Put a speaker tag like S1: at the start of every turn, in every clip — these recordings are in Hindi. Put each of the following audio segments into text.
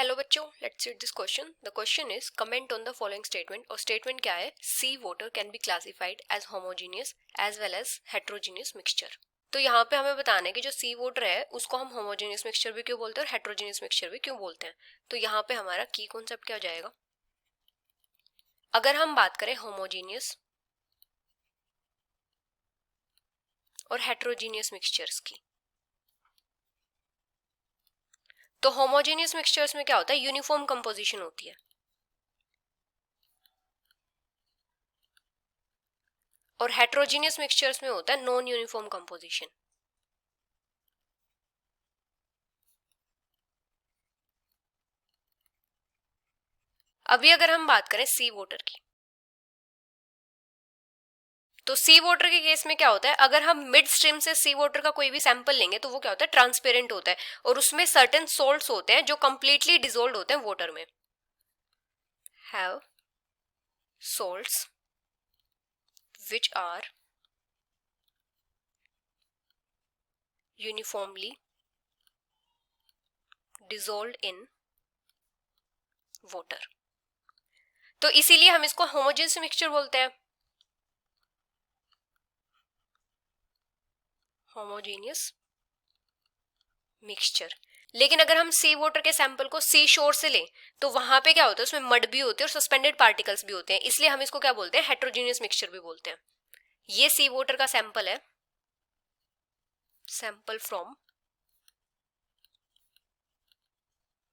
S1: हेलो बच्चों, let's read this question. The question is comment on the following statement. और स्टेटमेंट क्या है? Sea water can be classified as homogeneous as well as heterogeneous mixture. तो यहाँ पे हमें बताना है कि जो सी वाटर है उसको हम होमोजीनियस मिक्सचर भी क्यों बोलते हैं और हेट्रोजीनियस मिक्सचर भी क्यों बोलते हैं। तो यहाँ पे हमारा की कॉन्सेप्ट क्या हो जाएगा? अगर हम बात करें होमोजीनियस और हेट्रोजीनियस मिक्सचर्स की, तो होमोजेनियस मिक्सचर्स में क्या होता है? यूनिफॉर्म कंपोजिशन होती है। और हेट्रोजीनियस मिक्सचर्स में होता है नॉन यूनिफॉर्म कंपोजिशन। अभी अगर हम बात करें सी वाटर की, तो सी वाटर के केस में क्या होता है? अगर हम मिड स्ट्रीम से सी वाटर का कोई भी सैंपल लेंगे तो वो क्या होता है? ट्रांसपेरेंट होता है और उसमें सर्टेन सोल्ट्स होते हैं जो कंप्लीटली डिसॉल्व होते हैं वाटर में। Have salts which are uniformly dissolved in water. तो इसीलिए हम इसको होमोजेनियस मिक्सचर बोलते हैं। Homogeneous mixture. लेकिन अगर हम सी वाटर के सैंपल को सी शोर से लें तो वहां पे क्या होता है? उसमें मड भी होते हैं और सस्पेंडेड पार्टिकल्स भी होते हैं, इसलिए हम इसको क्या बोलते हैं? हेट्रोजीनियस मिक्सचर भी बोलते हैं। ये सी वाटर का सैंपल है, सैंपल फ्रॉम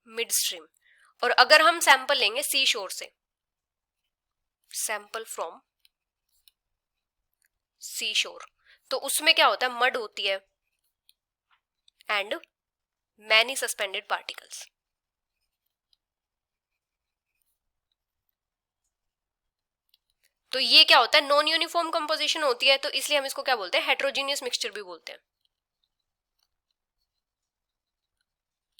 S1: मिड स्ट्रीम। और अगर हम सैंपल लेंगे सी शोर से, सैंपल फ्रॉम सी शोर, तो उसमें क्या होता है? मड होती है एंड मैनी सस्पेंडेड पार्टिकल्स। तो ये क्या होता है? नॉन यूनिफॉर्म कंपोजिशन होती है, तो इसलिए हम इसको क्या बोलते हैं? हेट्रोजीनियस मिक्सचर भी बोलते हैं।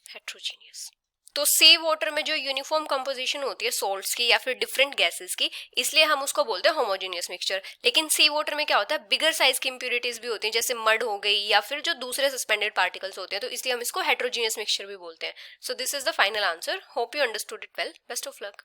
S1: हेट्रोजीनियस। तो सी वाटर में जो यूनिफॉर्म कंपोजिशन होती है सॉल्ट्स की या फिर डिफरेंट गैसेस की, इसलिए हम उसको बोलते हैं होमोजेनियस मिक्सचर। लेकिन सी वाटर में क्या होता है? बिगर साइज की इंप्यूरिटीज भी होती हैं, जैसे मड हो गई या फिर जो दूसरे सस्पेंडेड पार्टिकल्स होते हैं, तो इसलिए हम इसको हेट्रोजीनियस मिक्सचर भी बोलते हैं। So this is the final answer. Hope you understood it well. Best of luck.